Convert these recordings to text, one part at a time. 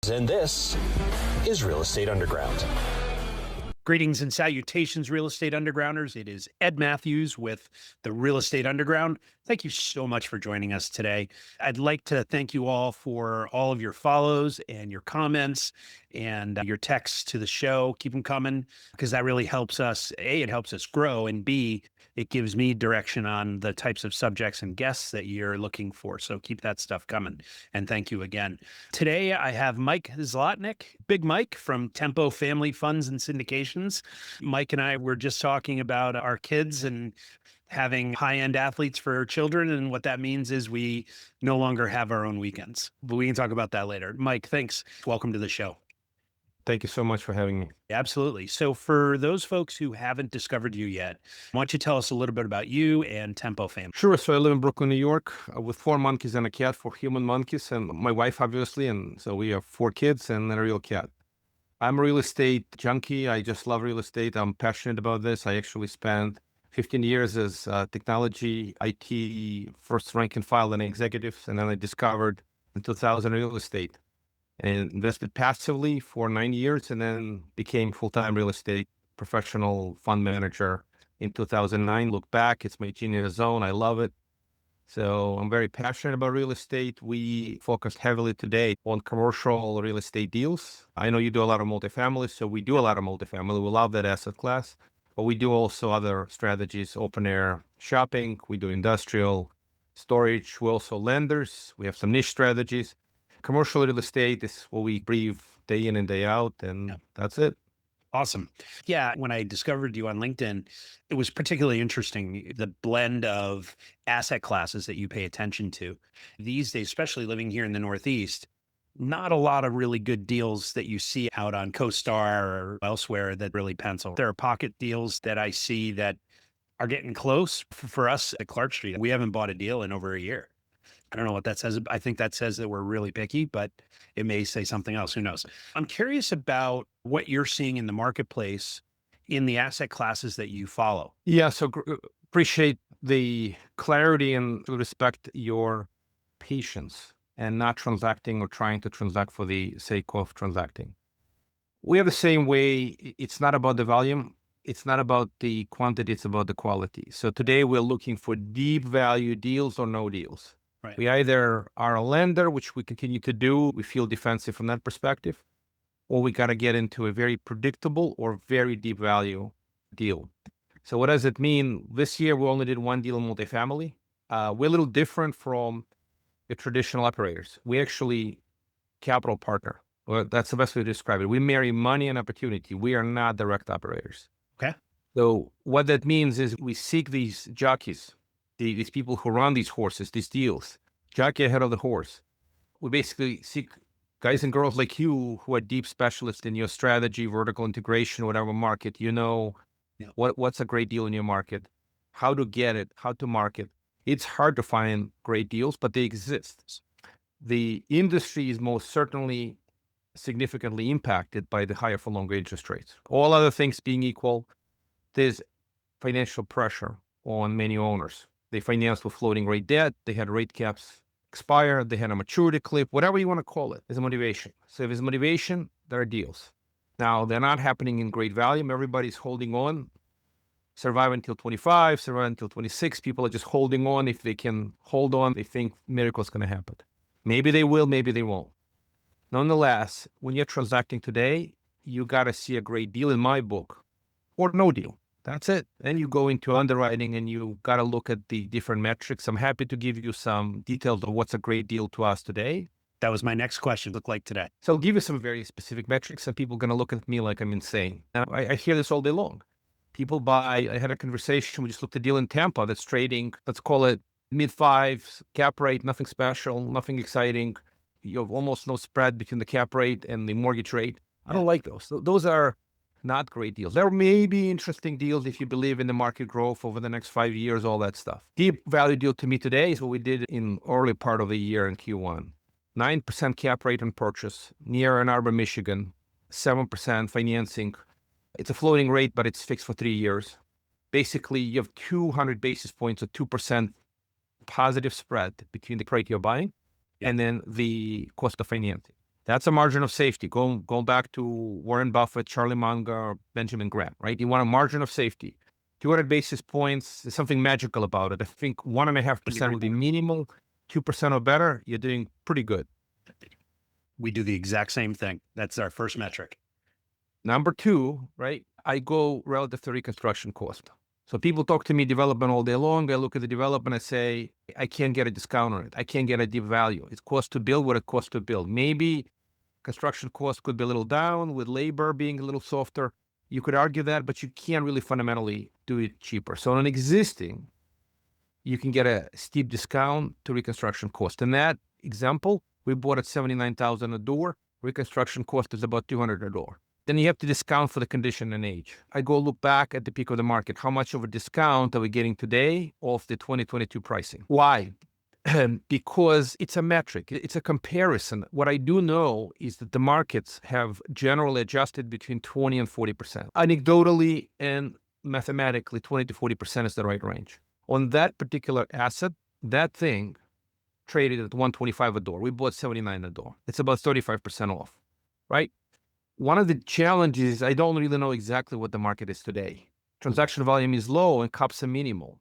And this is Real Estate Underground. Greetings and salutations, Real Estate Undergrounders. It is Ed Mathews with the Real Estate Underground. Thank you so much for joining us today. I'd like to thank you all for all of your follows and your comments and your texts to the show. Keep them coming because that really helps us. A, it helps us grow, and B, it gives me direction on the types of subjects and guests that you're looking for. So keep that stuff coming. And thank you again. Today, I have Mike Zlotnik, Big Mike from Tempo Family Funds and Syndications. Mike and I were just talking about our kids and having high-end athletes for our children. And what that means is we no longer have our own weekends. But we can talk about that later. Mike, thanks. Welcome to the show. Thank you so much for having me. Absolutely. So for those folks who haven't discovered you yet, why don't you tell us a little bit about you and Tempo Family? Sure. So I live in Brooklyn, New York, with 4 monkeys and a cat, 4 human monkeys, and my wife, obviously. And so we have 4 kids and a real cat. I'm a real estate junkie. I just love real estate. I'm passionate about this. I actually spent 15 years as technology, IT, first rank and file and executives. And then I discovered in 2000 real estate and invested passively for 9 years and then became full-time real estate professional fund manager in 2009. Look back, it's my genius zone. I love it. So I'm very passionate about real estate. We focused heavily today on commercial real estate deals. I know you do a lot of multifamily, so we do a lot of multifamily. We love that asset class, but we do also other strategies, open air shopping. We do industrial storage. We also lenders. We have some niche strategies. Commercial real estate is what we breathe day in and day out, and that's it. Awesome. Yeah. When I discovered you on LinkedIn, it was particularly interesting, the blend of asset classes that you pay attention to. These days, especially living here in the Northeast, not a lot of really good deals that you see out on CoStar or elsewhere that really pencil. There are pocket deals that I see that are getting close. For us at Clark Street, we haven't bought a deal in over a year. I don't know what that says. I think that says that we're really picky, but it may say something else. Who knows? I'm curious about what you're seeing in the marketplace in the asset classes that you follow. Yeah, so appreciate the clarity and respect your patience and not transacting or trying to transact for the sake of transacting. We are the same way. It's not about the volume. It's not about the quantity. It's about the quality. So today we're looking for deep value deals or no deals. Right. We either are a lender, which we continue to do. We feel defensive from that perspective, or we got to get into a very predictable or very deep value deal. So what does it mean? This year, we only did 1 deal in multifamily. We're a little different from the traditional operators. We actually capital partner. Well, that's the best way to describe it. We marry money and opportunity. We are not direct operators. Okay. So what that means is we seek these jockeys, these people who run these horses, these deals, jockey ahead of the horse. We basically seek guys and girls like you who are deep specialists in your strategy, vertical integration, whatever market, what's a great deal in your market, how to get it, how to market. It's hard to find great deals, but they exist. The industry is most certainly significantly impacted by the higher for longer interest rates. All other things being equal, there's financial pressure on many owners. They financed with floating rate debt. They had rate caps expire. They had a maturity cliff, whatever you want to call it, is a motivation. So if it's motivation, there are deals. Now, they're not happening in great volume. Everybody's holding on, survive until 25, survive until 26. People are just holding on. If they can hold on, they think miracle's going to happen. Maybe they will, maybe they won't. Nonetheless, when you're transacting today, you got to see a great deal in my book or no deal. That's it. Then you go into underwriting and you got to look at the different metrics. I'm happy to give you some details of what's a great deal to us today. That was my next question. Look like today. So I'll give you some very specific metrics and people are going to look at me like I'm insane. Now, I hear this all day long. People buy, I had a conversation, we just looked at a deal in Tampa that's trading, let's call it mid-5s, cap rate, nothing special, nothing exciting. You have almost no spread between the cap rate and the mortgage rate. I don't like those. Those are not great deals. There may be interesting deals if you believe in the market growth over the next 5 years, all that stuff. Deep value deal to me today is what we did in early part of the year in Q1. 9% cap rate on purchase near Ann Arbor, Michigan, 7% financing. It's a floating rate, but it's fixed for 3 years. Basically, you have 200 basis points or 2% positive spread between the rate you're buying and then the cost of financing. That's a margin of safety. Going back to Warren Buffett, Charlie Munger, Benjamin Graham, right? You want a margin of safety. 200 basis points, there's something magical about it. I think 1.5% would be minimal, 2% or better, you're doing pretty good. We do the exact same thing. That's our first metric. Number two, right? I go relative to reconstruction cost. So people talk to me development all day long. I look at the development, I say, I can't get a discount on it. I can't get a deep value. It's cost to build what it costs to build. Maybe construction cost could be a little down with labor being a little softer. You could argue that, but you can't really fundamentally do it cheaper. So on an existing, you can get a steep discount to reconstruction cost. In that example, we bought at $79,000 a door. Reconstruction cost is about $200 a door. Then you have to discount for the condition and age. I go look back at the peak of the market. How much of a discount are we getting today off the 2022 pricing? Why? Because it's a metric. It's a comparison. What I do know is that the markets have generally adjusted between 20 and 40%. Anecdotally and mathematically, 20 to 40% is the right range. On that particular asset, that thing traded at 125 a door. We bought 79 a door. It's about 35% off, right? One of the challenges is I don't really know exactly what the market is today. Transaction volume is low and comps are minimal.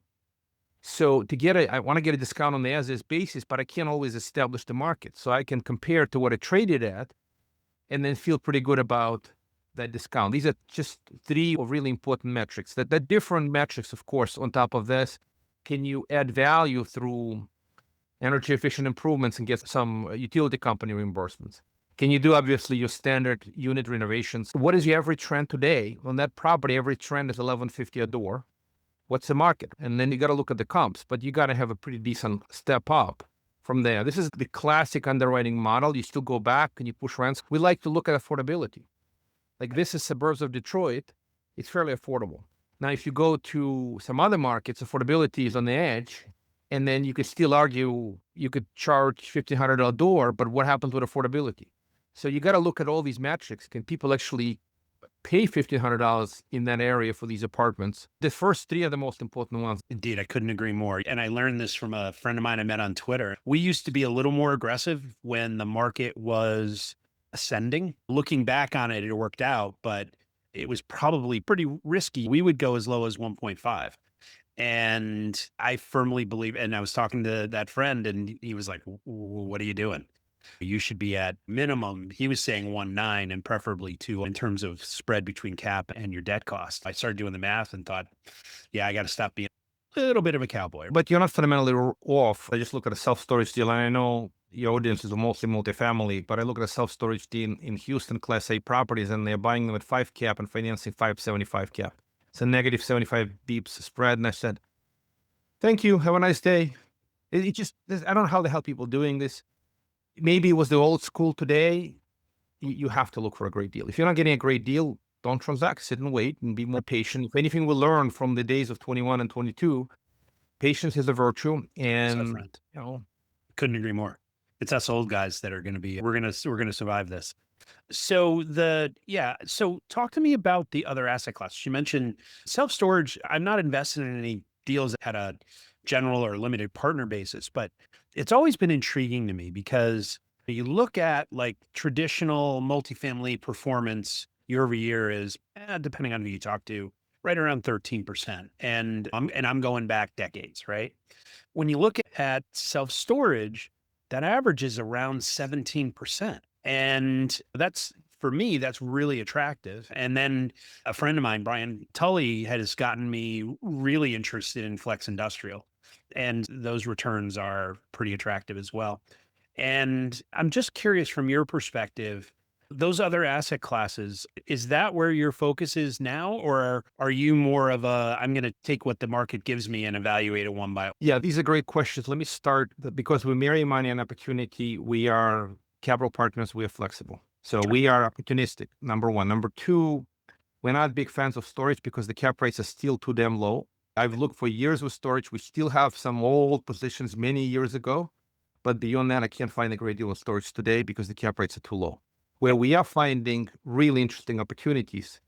So I want to get a discount on the as-is basis, but I can't always establish the market. So I can compare to what it traded at and then feel pretty good about that discount. These are just three really important metrics. That different metrics, of course, on top of this, can you add value through energy efficient improvements and get some utility company reimbursements? Can you do, obviously, your standard unit renovations? What is your average trend today? On that property, every trend is $1,150 a door. What's the market? And then you got to look at the comps, but you got to have a pretty decent step up from there. This is the classic underwriting model. You still go back and you push rents. We like to look at affordability. Like this is suburbs of Detroit. It's fairly affordable. Now, if you go to some other markets, affordability is on the edge. And then you could still argue you could charge $1,500 a door, but what happens with affordability? So you got to look at all these metrics. Can people actually pay $1,500 in that area for these apartments? The first three are the most important ones. Indeed, I couldn't agree more. And I learned this from a friend of mine I met on Twitter. We used to be a little more aggressive when the market was ascending. Looking back on it, it worked out, but it was probably pretty risky. We would go as low as 1.5. And I firmly believe, and I was talking to that friend and he was like, what are you doing? You should be at minimum. He was saying 1.9 and preferably 2 in terms of spread between cap and your debt cost. I started doing the math and thought, yeah, I got to stop being a little bit of a cowboy. But you're not fundamentally off. I just look at a self-storage deal, and I know your audience is mostly multifamily, but I look at a self-storage deal in Houston, Class A properties, and they're buying them at 5 cap and financing 5.75 cap. It's a negative 75 beeps spread. And I said, thank you. Have a nice day. I don't know how the hell people doing this. Maybe it was the old school today. You have to look for a great deal. If you're not getting a great deal, don't transact, sit and wait and be more patient. If anything we learn from the days of 21 and 22, patience is a virtue. And, couldn't agree more. It's us old guys that are going to be, we're going to survive this. So so talk to me about the other asset classes. You mentioned self-storage. I'm not invested in any deals at a general or limited partner basis, but it's always been intriguing to me because you look at like traditional multifamily performance year over year is, depending on who you talk to, right around 13%. And I'm going back decades, right? When you look at self-storage, that average is around 17%. And for me, that's really attractive. And then a friend of mine, Brian Tully, has gotten me really interested in flex industrial. And those returns are pretty attractive as well. And I'm just curious from your perspective, those other asset classes, is that where your focus is now? Or are you more of I'm going to take what the market gives me and evaluate it one by one? Yeah, these are great questions. Let me start because we marry money and opportunity. We are capital partners. We are flexible. So we are opportunistic, number one. Number two, we're not big fans of storage because the cap rates are still too damn low. I've looked for years with storage. We still have some old positions many years ago, but beyond that, I can't find a great deal of storage today because the cap rates are too low. Where we are finding really interesting opportunities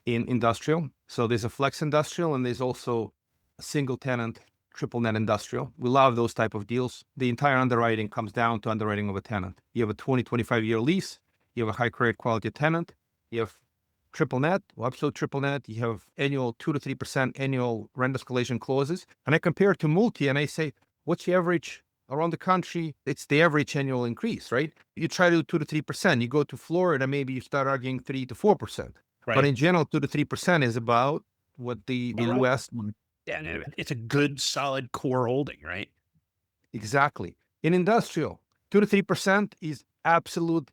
in industrial. So there's a flex industrial and there's also a single tenant triple net industrial. We love those type of deals. The entire underwriting comes down to underwriting of a tenant. You have a 20, 25-year lease. You have a high credit quality tenant. You have triple net, absolute triple net. You have annual 2 to 3% annual rent escalation clauses. And I compare it to multi and I say, what's the average around the country? It's the average annual increase, right? You try to do 2 to 3%. You go to Florida, maybe you start arguing 3 to 4%. Right. But in general, 2 to 3% is about what the US. And it's a good, solid core holding, right? Exactly. In industrial, 2 to 3% is absolute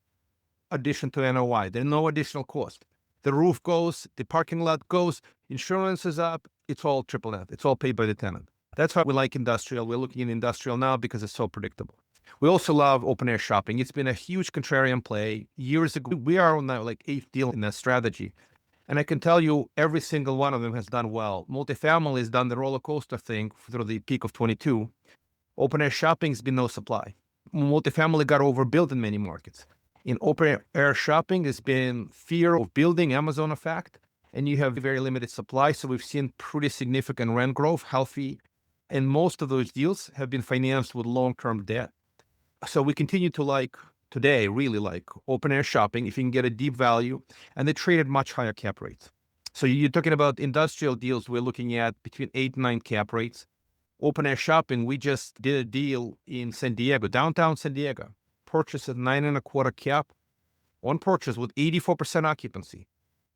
addition to NOI. There's no additional cost. The roof goes, the parking lot goes, insurance is up. It's all triple net. It's all paid by the tenant. That's why we like industrial. We're looking at industrial now because it's so predictable. We also love open air shopping. It's been a huge contrarian play. Years ago, we are on that like 8th deal in that strategy. And I can tell you every single one of them has done well. Multifamily has done the roller coaster thing through the peak of 22. Open air shopping has been no supply. Multifamily got overbuilt in many markets. In open air shopping, there's been fear of building, Amazon effect, and you have very limited supply. So we've seen pretty significant rent growth, healthy, and most of those deals have been financed with long-term debt. So we continue to like today, really like open air shopping if you can get a deep value, and they trade at much higher cap rates. So you're talking about industrial deals, we're looking at between 8 and 9 cap rates. Open air shopping, we just did a deal in San Diego, downtown San Diego, purchase at 9.25 cap on purchase with 84% occupancy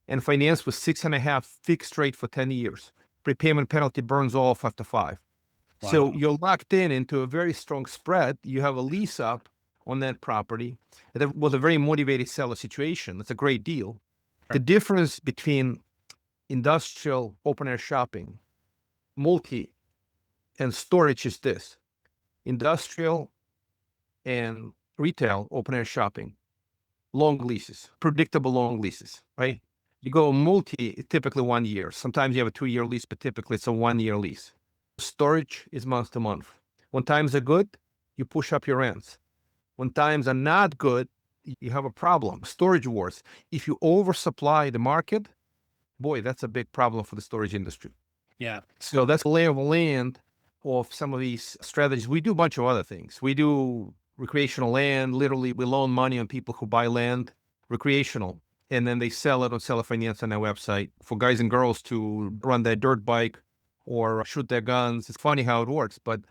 and financed with 6.5 fixed rate for 10 years. Prepayment penalty burns off after 5. Wow. So you're locked into a very strong spread. You have a lease up on that property. That was a very motivated seller situation. It's a great deal. The difference between industrial open air shopping, multi, and storage is this. Industrial and retail open air shopping, long leases, predictable long leases, right? You go multi, typically 1 year. Sometimes you have a 2-year lease, but typically it's a 1-year lease. Storage is month to month. When times are good, you push up your rents. When times are not good, you have a problem. Storage wars. If you oversupply the market, boy, that's a big problem for the storage industry. Yeah. So that's the lay of the land of some of these strategies. We do a bunch of other things. We do recreational land. Literally, we loan money on people who buy land, recreational, and then they sell it on seller finance on their website for guys and girls to run their dirt bike or shoot their guns. It's funny how it works, but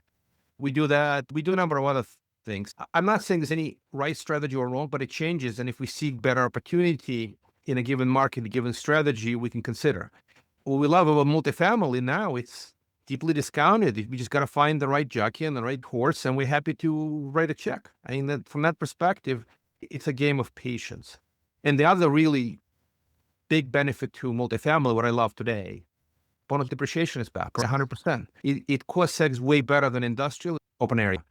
we do that. We do a number of other things. I'm not saying there's any right strategy or wrong, but it changes. And if we seek better opportunity in a given market, a given strategy, we can consider. What we love about multifamily now, it's deeply discounted. We just got to find the right jockey and the right horse, and we're happy to write a check. I mean, that from that perspective, it's a game of patience. And the other really big benefit to multifamily, what I love today, bonus depreciation is back 100%. It cost segs way better than industrial open area.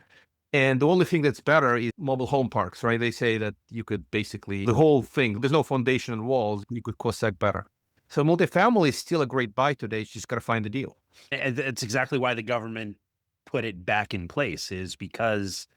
And the only thing that's better is mobile home parks, right? They say that you could basically, the whole thing, there's no foundation and walls, you could cost seg better. So multifamily is still a great buy today. You just got to find the deal. And it's exactly why the government put it back in place, is because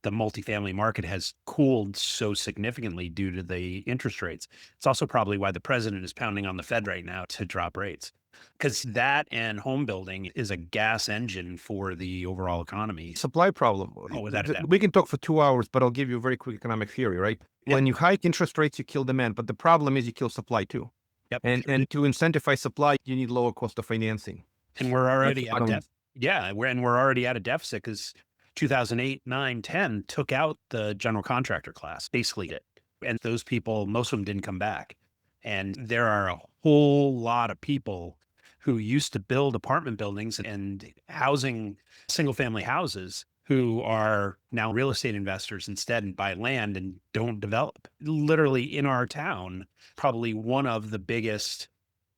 the multifamily market has cooled so significantly due to the interest rates. It's also probably why the president is pounding on the Fed right now to drop rates, because that and home building is a gas engine for the overall economy. Supply problem. Oh, without a doubt. We can talk for 2 hours, but I'll give you a very quick economic theory, right? Yep. When you hike interest rates, you kill demand, but the problem is you kill supply too. Yep. And to incentivize supply, you need lower cost of financing. And we're already at a deficit. Yeah, we're already at a deficit because 2008, 9, 10 took out the general contractor class, basically did. And those people, most of them didn't come back. And there are a whole lot of people who used to build apartment buildings and housing, single family houses, who are now real estate investors instead and buy land and don't develop. Literally in our town, probably one of the biggest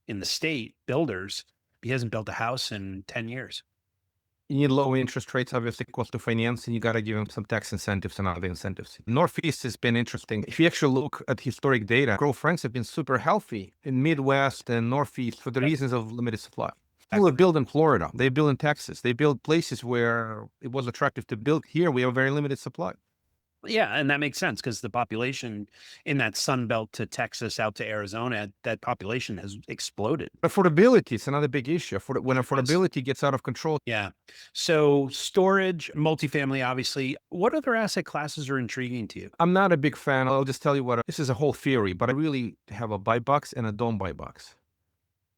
in the state builders, he hasn't built a house in 10 years. You need low interest rates, obviously, cost of financing. You got to give them some tax incentives and other incentives. Northeast has been interesting. If you actually look at historic data, growth rents have been super healthy in Midwest and Northeast for the reasons of limited supply. People build in Florida. They build in Texas. They build places where it was attractive to build. Here, we have very limited supply. Yeah, and that makes sense because the population in that Sun Belt to Texas out to Arizona, that population has exploded. Affordability is another big issue. When Yes. affordability gets out of control, Yeah. So storage, multifamily, obviously. What other asset classes are intriguing to you? I'm not a big fan. I'll just tell you what, this is a whole theory, but I really have a buy box and a don't buy box.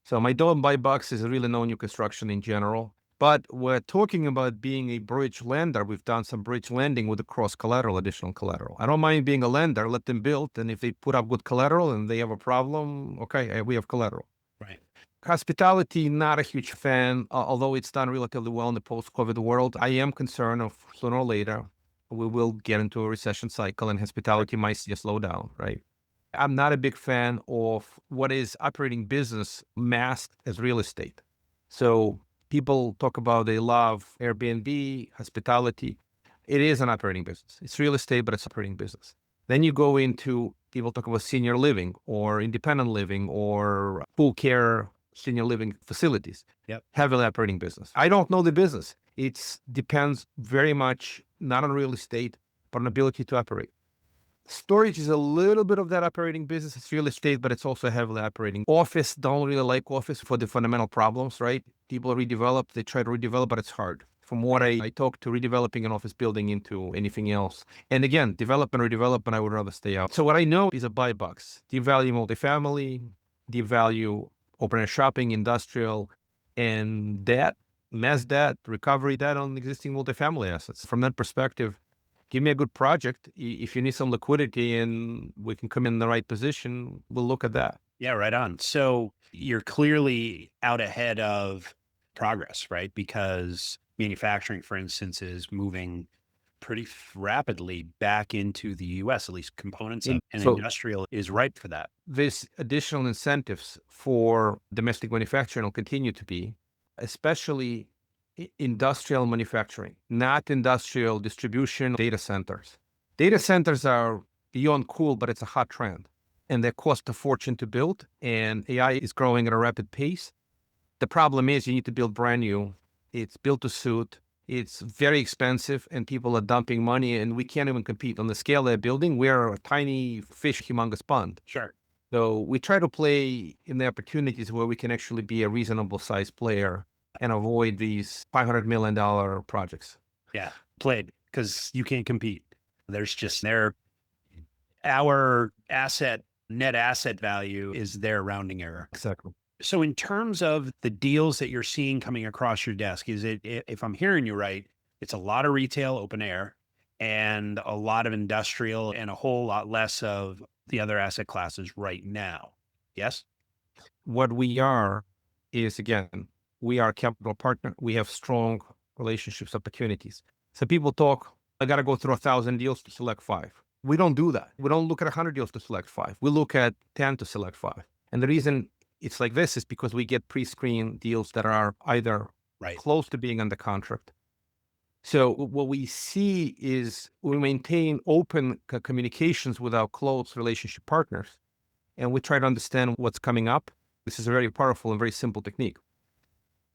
So my don't buy box is really no new construction in general. But we're talking about being a bridge lender. We've done some bridge lending with the cross collateral, additional collateral. I don't mind being a lender, let them build. And if they put up good collateral and they have a problem, okay, we have collateral. Right. Hospitality, not a huge fan, although it's done relatively well in the post-COVID world. I am concerned of sooner or later, we will get into a recession cycle and hospitality might see a slowdown, right? I'm not a big fan of what is operating business masked as real estate. So people talk about they love Airbnb, hospitality. It is an operating business. It's real estate, but it's operating business. Then you go into people talk about senior living or independent living or full care senior living facilities. Yep. Heavily operating business. I don't know the business. It depends very much not on real estate, but on ability to operate. Storage is a little bit of that operating business. It's real estate, but it's also heavily operating. Office, don't really like office for the fundamental problems, right? People redevelop, they try to redevelop, but it's hard. From what I talk to redeveloping an office building into anything else. And again, development, redevelopment, I would rather stay out. So what I know is a buy box. Devalue multifamily, devalue open air shopping, industrial, and debt, mass debt, recovery debt on existing multifamily assets. From that perspective, give me a good project. If you need some liquidity and we can come in the right position, we'll look at that. Yeah, right on. So you're clearly out ahead of progress, right? Because manufacturing, for instance, is moving pretty rapidly back into the US, at least components of, and So industrial is ripe for that. this additional incentives for domestic manufacturing will continue to be, especially industrial manufacturing, not industrial distribution data centers. Data centers are beyond cool, but it's a hot trend and they cost a fortune to build and AI is growing at a rapid pace. The problem is you need to build brand new. It's built to suit. It's very expensive and people are dumping money and we can't even compete on the scale they're building. We're a tiny fish, humongous pond. Sure. So we try to play in the opportunities where we can actually be a reasonable size player and avoid these $500 million projects. Yeah. Played because you can't compete. There's just our net asset value is their rounding error. Exactly. So in terms of the deals that you're seeing coming across your desk, is it, if I'm hearing you right, it's a lot of retail open air and a lot of industrial and a whole lot less of the other asset classes right now. Yes? What we are is, again, we are a capital partner. We have strong relationships, opportunities. So people talk, I got to go through 1,000 deals to select 5. We don't do that. We don't look at 100 deals to select 5. We look at 10 to select 5. And the reason it's like this is because we get pre-screened deals that are either close to being under contract. So what we see is we maintain open communications with our close relationship partners, and we try to understand what's coming up. This is a very powerful and very simple technique.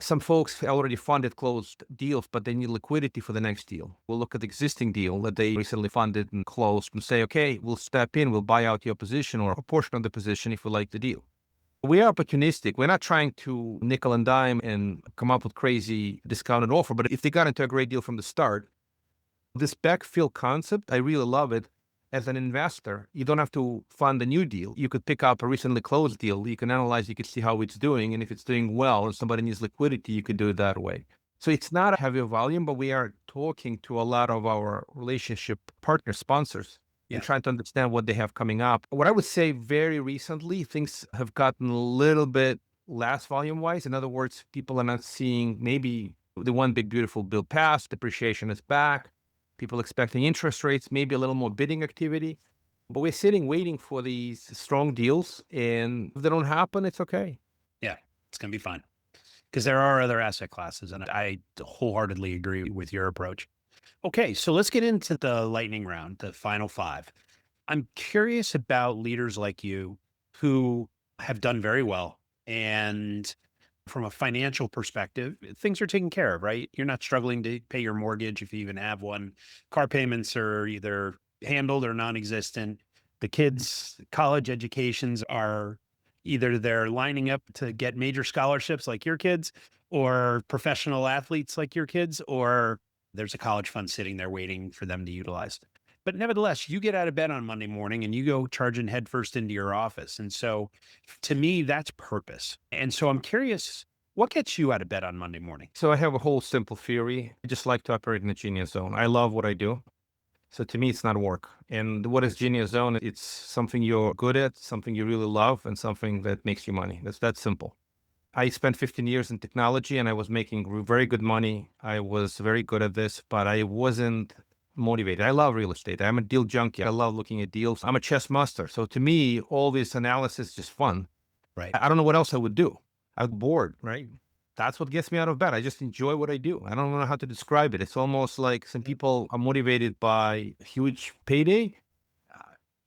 Some folks already funded closed deals, but they need liquidity for the next deal. We'll look at the existing deal that they recently funded and closed and say, okay, we'll step in, we'll buy out your position or a portion of the position if we like the deal. We are opportunistic. We're not trying to nickel and dime and come up with crazy discounted offer. But if they got into a great deal from the start, this backfill concept, I really love it. As an investor, you don't have to fund a new deal. You could pick up a recently closed deal. You can analyze, you can see how it's doing. And if it's doing well and somebody needs liquidity, you could do it that way. So it's not a heavy volume, but we are talking to a lot of our relationship partner sponsors. And trying to understand what they have coming up. What I would say very recently, things have gotten a little bit less volume-wise. In other words, people are not seeing maybe the one big beautiful bill passed, depreciation is back, people expecting interest rates, maybe a little more bidding activity. But we're sitting waiting for these strong deals, and if they don't happen, it's okay. Yeah, it's going to be fine. Because there are other asset classes, and I wholeheartedly agree with your approach. Okay, so let's get into the lightning round, the final 5. I'm curious about leaders like you who have done very well. And from a financial perspective, things are taken care of, right? You're not struggling to pay your mortgage if you even have one. Car payments are either handled or non-existent. The kids' college educations are either they're lining up to get major scholarships like your kids, or professional athletes like your kids, or there's a college fund sitting there waiting for them to utilize. But nevertheless, you get out of bed on Monday morning and you go charging headfirst into your office. And so to me, that's purpose. And so I'm curious, what gets you out of bed on Monday morning? So I have a whole simple theory. I just like to operate in the genius zone. I love what I do. So to me, it's not work. And what is genius zone? It's something you're good at, something you really love, and something that makes you money. That's that simple. I spent 15 years in technology and I was making very good money. I was very good at this, but I wasn't motivated. I love real estate. I'm a deal junkie. I love looking at deals. I'm a chess master. So to me, all this analysis is just fun. Right. I don't know what else I would do. I'm bored, right? That's what gets me out of bed. I just enjoy what I do. I don't know how to describe it. It's almost like some people are motivated by a huge payday.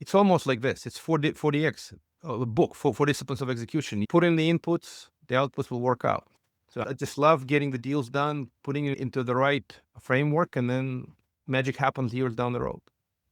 It's almost like this. It's 40X, a book, for disciplines of execution. You put in the inputs, the outputs will work out. So I just love getting the deals done, putting it into the right framework, and then magic happens years down the road.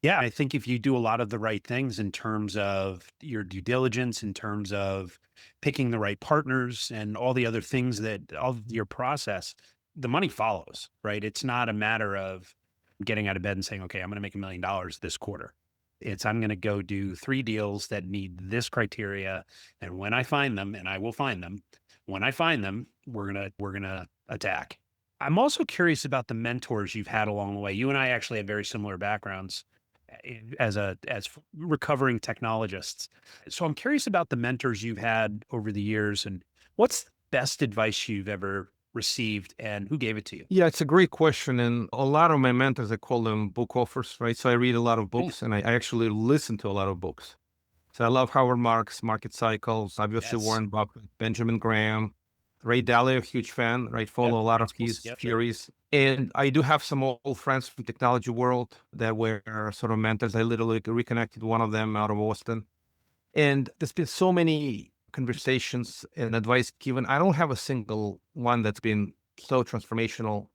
Yeah, I think if you do a lot of the right things in terms of your due diligence, in terms of picking the right partners and all the other things that all of your process, the money follows, right? It's not a matter of getting out of bed and saying, okay, I'm going to make $1 million this quarter. It's I'm going to go do 3 deals that need this criteria. And when I find them, and I will find them, when I find them, we're going to attack. I'm also curious about the mentors you've had along the way. You and I actually have very similar backgrounds as recovering technologists. So I'm curious about the mentors you've had over the years and what's the best advice you've ever received and who gave it to you? Yeah, it's a great question. And a lot of my mentors, I call them book authors, right? So I read a lot of books and I actually listen to a lot of books. So I love Howard Marks, Market Cycles, obviously Yes. Warren Buffett, Benjamin Graham, Ray Dalio, huge fan, right? Follow a lot of his theories. And I do have some old friends from technology world that were sort of mentors. I literally reconnected one of them out of Austin. And there's been so many conversations and advice given. I don't have a single one that's been so transformational.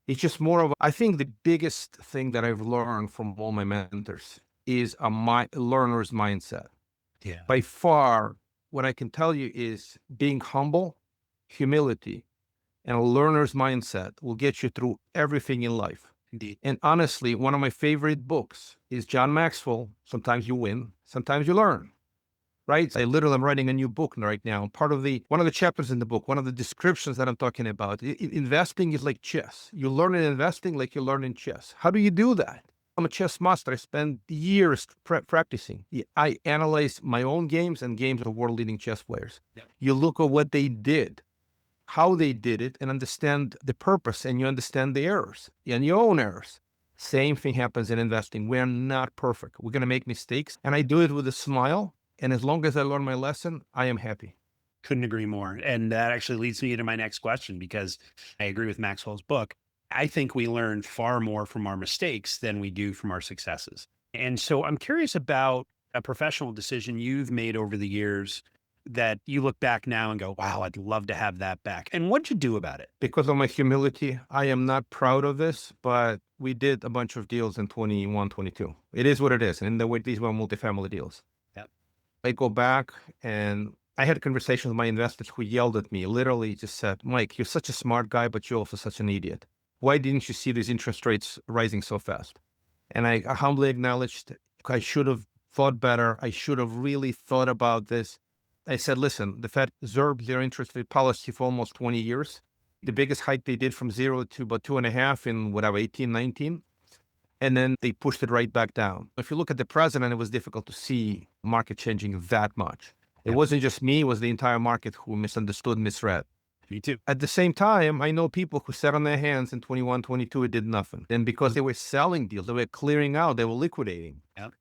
It's just more of, I think the biggest thing that I've learned from all my mentors is a learner's mindset. Yeah. By far, what I can tell you is being humble, humility, and a learner's mindset will get you through everything in life. Indeed. And honestly, one of my favorite books is John Maxwell. Sometimes you win, sometimes you learn. Right? I literally am writing a new book right now. One of the chapters in the book, one of the descriptions that I'm talking about, investing is like chess. You learn in investing like you learn in chess. How do you do that? I'm a chess master. I spend years practicing. I analyze my own games and games of world-leading chess players. Yep. You look at what they did, how they did it, and understand the purpose, and you understand the errors and your own errors. Same thing happens in investing. We're not perfect. We're going to make mistakes, and I do it with a smile. And as long as I learn my lesson, I am happy. Couldn't agree more. And that actually leads me into my next question, because I agree with Maxwell's book. I think we learn far more from our mistakes than we do from our successes. And so I'm curious about a professional decision you've made over the years that you look back now and go, wow, I'd love to have that back. And what'd you do about it? Because of my humility, I am not proud of this, but we did a bunch of deals in 21, 22. It is what it is. And these were multifamily deals. I go back and I had a conversation with my investors who yelled at me, literally just said, Mike, you're such a smart guy, but you're also such an idiot. Why didn't you see these interest rates rising so fast? And I humbly acknowledged I should have thought better. I should have really thought about this. I said, listen, the Fed observed their interest rate policy for almost 20 years. The biggest hike they did from 0 to about 2.5 in whatever, 18, 19. And then they pushed it right back down. If you look at the president, it was difficult to see market changing that much. It wasn't just me, it was the entire market who misunderstood, misread. Me too. At the same time, I know people who sat on their hands in 21, 22, it did nothing. And because they were selling deals, they were clearing out, they were liquidating. Yep.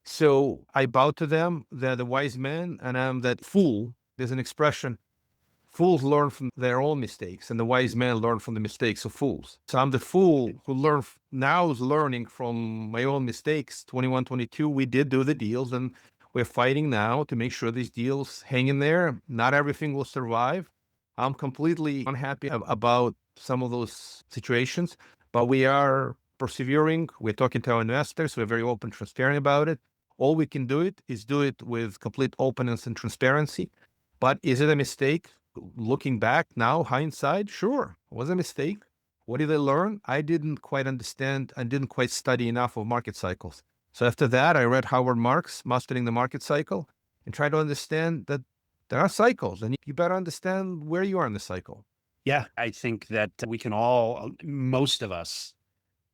So I bowed to them. They're the wise men, and I'm that fool. There's an expression, fools learn from their own mistakes, and the wise men learn from the mistakes of fools. So I'm the fool who now is learning from my own mistakes. 21, 22, we did do the deals, and we're fighting now to make sure these deals hang in there. Not everything will survive. I'm completely unhappy about some of those situations, but we are persevering. We're talking to our investors. We're very open, transparent about it. All we can do it with complete openness and transparency. But is it a mistake? Looking back now, hindsight, sure, it was a mistake. What did I learn? I didn't quite understand and didn't quite study enough of market cycles. So after that, I read Howard Marks, Mastering the Market Cycle, and try to understand that there are cycles and you better understand where you are in the cycle. Yeah, I think that we can all, most of us,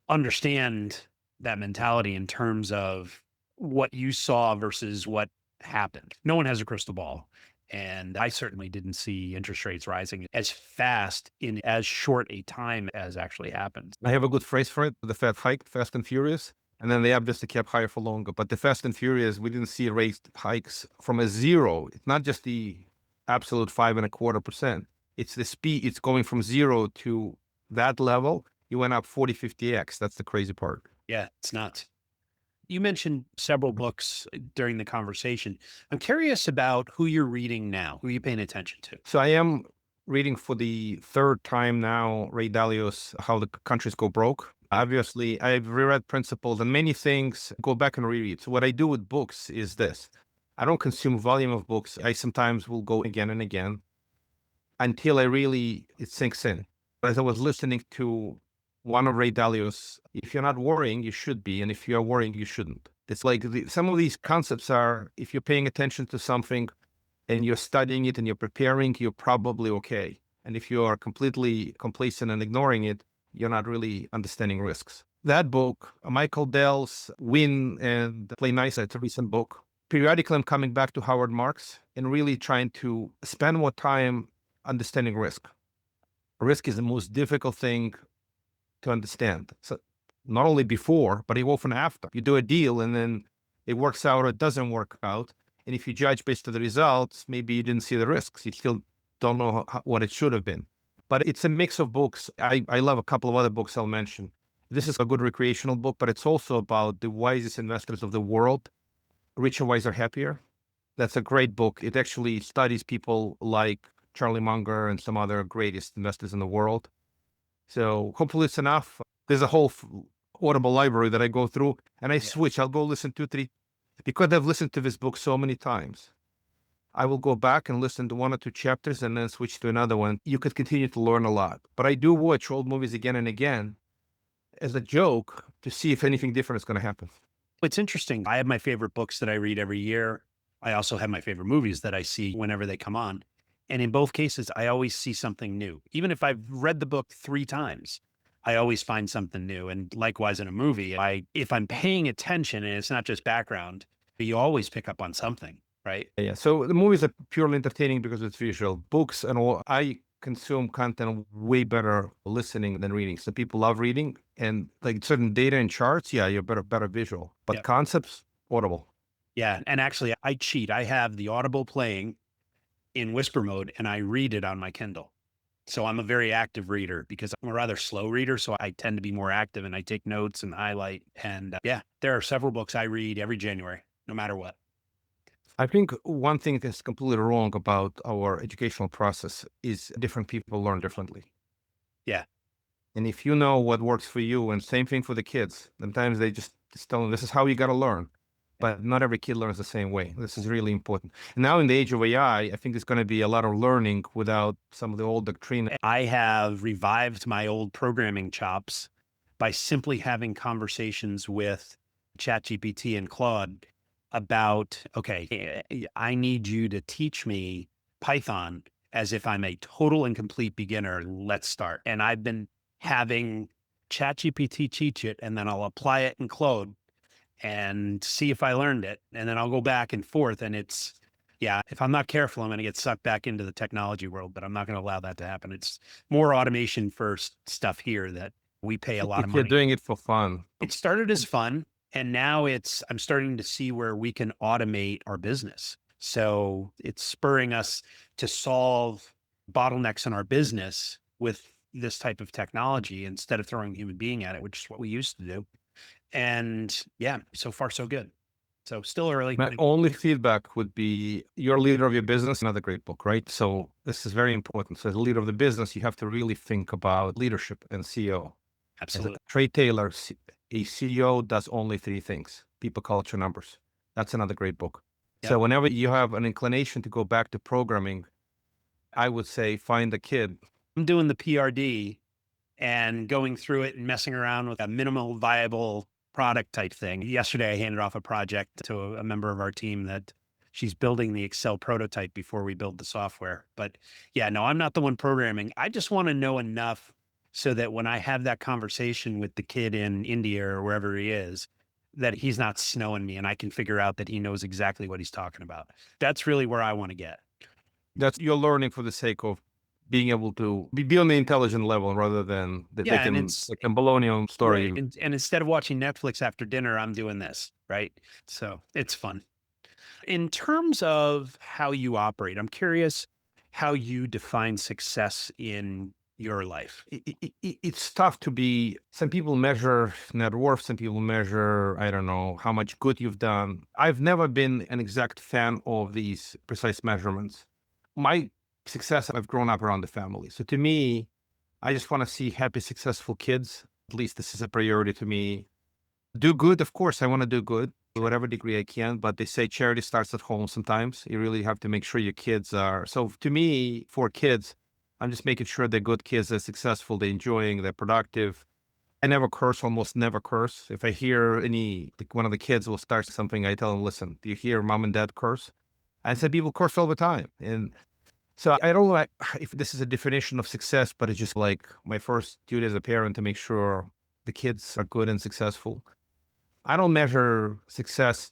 understand that mentality in terms of what you saw versus what happened. No one has a crystal ball. And I certainly didn't see interest rates rising as fast in as short a time as actually happened. I have a good phrase for it. The Fed hiked fast and furious, and then they obviously kept higher for longer. But the fast and furious, we didn't see rate hikes from a zero. It's not just the absolute 5.25%. It's the speed. It's going from zero to that level. You went up 40, 50x. That's the crazy part. Yeah, it's nuts. You mentioned several books during the conversation. I'm curious about who you're reading now, who you're paying attention to. So I am reading for the third time now, Ray Dalio's How the Countries Go Broke. Obviously, I've reread Principles and many things, go back and reread. So what I do with books is this. I don't consume volume of books. I sometimes will go again and again until it sinks in. As I was listening to one of Ray Dalio's, if you're not worrying, you should be. And if you're worrying, you shouldn't. It's like some of these concepts are, if you're paying attention to something and you're studying it and you're preparing, you're probably okay. And if you are completely complacent and ignoring it, you're not really understanding risks. That book, Michael Dell's Win and Play Nice, it's a recent book. Periodically, I'm coming back to Howard Marks and really trying to spend more time understanding risk. Risk is the most difficult thing to understand. So not only before, but often after. You do a deal and then it works out or it doesn't work out. And if you judge based on the results, maybe you didn't see the risks. You still don't know what it should have been. But it's a mix of books. I love a couple of other books I'll mention. This is a good recreational book, but it's also about the wisest investors of the world. Richer, Wiser, Happier. That's a great book. It actually studies people like Charlie Munger and some other greatest investors in the world. So hopefully it's enough. There's a whole Audible library that I go through and I switch. I'll go listen to 3, because I've listened to this book so many times. I will go back and listen to 1 or 2 chapters and then switch to another one. You could continue to learn a lot. But I do watch old movies again and again as a joke to see if anything different is going to happen. It's interesting. I have my favorite books that I read every year. I also have my favorite movies that I see whenever they come on. And in both cases, I always see something new. Even if I've read the book 3 times, I always find something new. And likewise in a movie, if I'm paying attention and it's not just background, you always pick up on something, right? Yeah. So the movies are purely entertaining because it's visual. Books and all, I consume content way better listening than reading. So people love reading and like certain data and charts. Yeah, you're better visual, but concepts, Audible. Yeah. And actually I cheat. I have the Audible playing in whisper mode and I read it on my Kindle. So I'm a very active reader because I'm a rather slow reader. So I tend to be more active and I take notes and highlight. And there are several books I read every January, no matter what. I think one thing that's completely wrong about our educational process is different people learn differently. Yeah. And if you know what works for you, and same thing for the kids, sometimes they just tell them, this is how you got to learn. But not every kid learns the same way. This is really important. And now in the age of AI, I think there's going to be a lot of learning without some of the old doctrine. I have revived my old programming chops by simply having conversations with ChatGPT and Claude about, okay, I need you to teach me Python as if I'm a total and complete beginner. Let's start. And I've been having ChatGPT teach it, and then I'll apply it in Claude and see if I learned it. And then I'll go back and forth. And it's, if I'm not careful, I'm going to get sucked back into the technology world, but I'm not going to allow that to happen. It's more automation first stuff here that we pay a lot of money. You're doing it for fun. It started as fun. And now I'm starting to see where we can automate our business. So it's spurring us to solve bottlenecks in our business with this type of technology instead of throwing a human being at it, which is what we used to do. And so far, so good. So still early. My only feedback would be you're a leader of your business, another great book, right? So this is very important. So as a leader of the business, you have to really think about leadership and CEO. Absolutely. Trey Taylor, a CEO does only three things: people, culture, numbers. That's another great book. Yep. So whenever you have an inclination to go back to programming, I would say find a kid. I'm doing the PRD and going through it and messing around with a minimal viable product type thing. Yesterday, I handed off a project to a member of our team that she's building the Excel prototype before we build the software. But yeah, no, I'm not the one programming. I just want to know enough so that when I have that conversation with the kid in India or wherever he is, that he's not snowing me and I can figure out that he knows exactly what he's talking about. That's really where I want to get. That's you're learning for the sake of being able to be on the intelligent level rather than the Yeah, and bologna story. right. And instead of watching Netflix after dinner, I'm doing this, right? So it's fun. In terms of how you operate, I'm curious how you define success in your life. It's tough to be. Some people measure net worth. Some people measure, I don't know, how much good you've done. I've never been an exact fan of these precise measurements. My success, I've grown up around the family. So to me, I just want to see happy, successful kids. At least this is a priority to me. Do good, of course, I want to do good to whatever degree I can, but they say charity starts at home sometimes. You really have to make sure your kids are. So to me, for kids, I'm just making sure they're good kids, they're successful, they're enjoying, they're productive. I never curse, almost never curse. If I hear like one of the kids will start something, I tell them, listen, do you hear mom and dad curse? I said, people curse all the time. And so I don't like if this is a definition of success, but it's just like my first duty as a parent to make sure the kids are good and successful. I don't measure success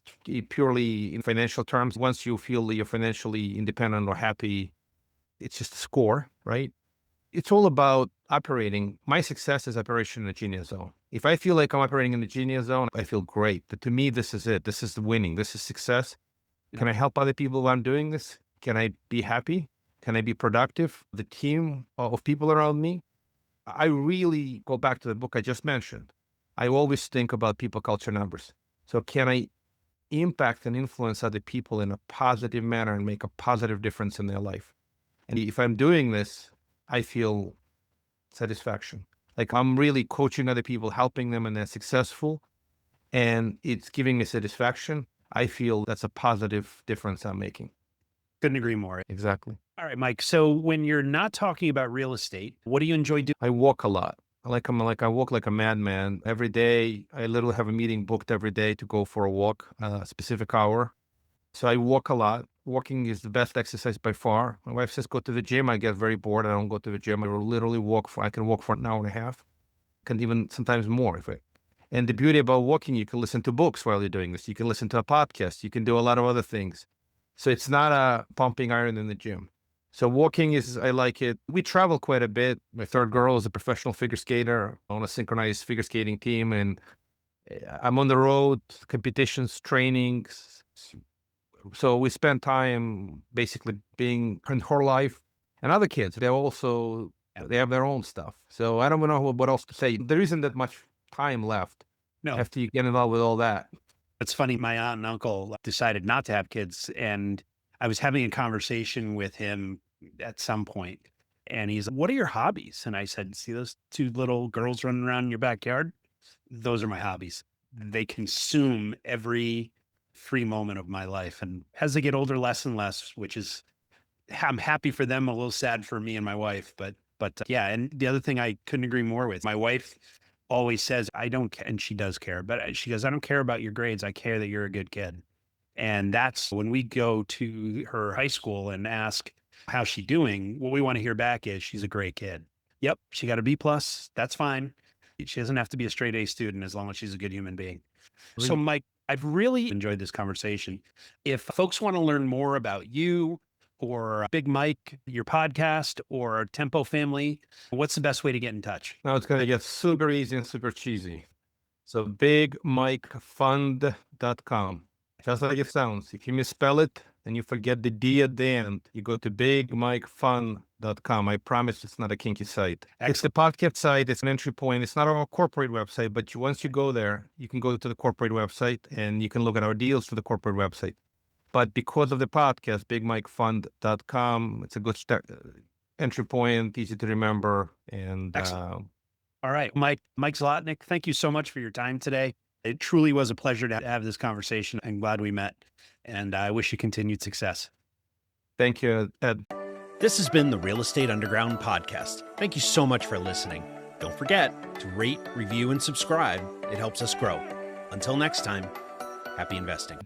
purely in financial terms. Once you feel that you're financially independent or happy, it's just a score, right? It's all about operating. My success is operation in the genius zone. If I feel like I'm operating in the genius zone, I feel great. But to me, this is it. This is the winning. This is success. Can I help other people while I'm doing this? Can I be happy? Can I be productive? The team of people around me? I really go back to the book I just mentioned. I always think about people, culture, numbers. So can I impact and influence other people in a positive manner and make a positive difference in their life? And if I'm doing this, I feel satisfaction. Like I'm really coaching other people, helping them, and they're successful. And it's giving me satisfaction. I feel that's a positive difference I'm making. Couldn't agree more. Exactly. All right, Mike. So when you're not talking about real estate, what do you enjoy doing? I walk a lot. I walk like a madman every day. I literally have a meeting booked every day to go for a walk, a specific hour. So I walk a lot. Walking is the best exercise by far. My wife says, go to the gym. I get very bored. I don't go to the gym. I will literally I can walk for an hour and a half. Can even sometimes more and the beauty about walking, you can listen to books while you're doing this. You can listen to a podcast. You can do a lot of other things. So it's not a pumping iron in the gym. So walking I like it. We travel quite a bit. My third girl is a professional figure skater on a synchronized figure skating team. And I'm on the road, competitions, trainings. So we spend time basically being in her life. And other kids, they have their own stuff. So I don't know what else to say. There isn't that much time left after you get involved with all that. It's funny. My aunt and uncle decided not to have kids. And I was having a conversation with him at some point, and he's like, what are your hobbies? And I said, see those two little girls running around in your backyard? Those are my hobbies. They consume every free moment of my life. And as they get older, less and less, which is, I'm happy for them, a little sad for me and my wife, but yeah. And the other thing I couldn't agree more with, my wife always says, I don't care, and she does care, but she goes, I don't care about your grades. I care that you're a good kid. And that's when we go to her high school and ask, how's she doing? What we want to hear back is she's a great kid. Yep. She got a B+. That's fine. She doesn't have to be a straight A student as long as she's a good human being. So Mike, I've really enjoyed this conversation. If folks want to learn more about you or Big Mike, your podcast, or Tempo Family, what's the best way to get in touch? Now it's going to get super easy and super cheesy. So bigmikefund.com. Just like it sounds. If you misspell it and you forget the D at the end, you go to bigmikefund.com. I promise it's not a kinky site. It's the podcast site. It's an entry point. It's not our corporate website, but once you go there, you can go to the corporate website and you can look at our deals to the corporate website. But because of the podcast, bigmikefund.com, it's a good start, entry point, easy to remember. And All right, Mike Zlotnik, thank you so much for your time today. It truly was a pleasure to have this conversation. I'm glad we met, and I wish you continued success. Thank you, Ed. This has been the Real Estate Underground podcast. Thank you so much for listening. Don't forget to rate, review, and subscribe. It helps us grow. Until next time, happy investing.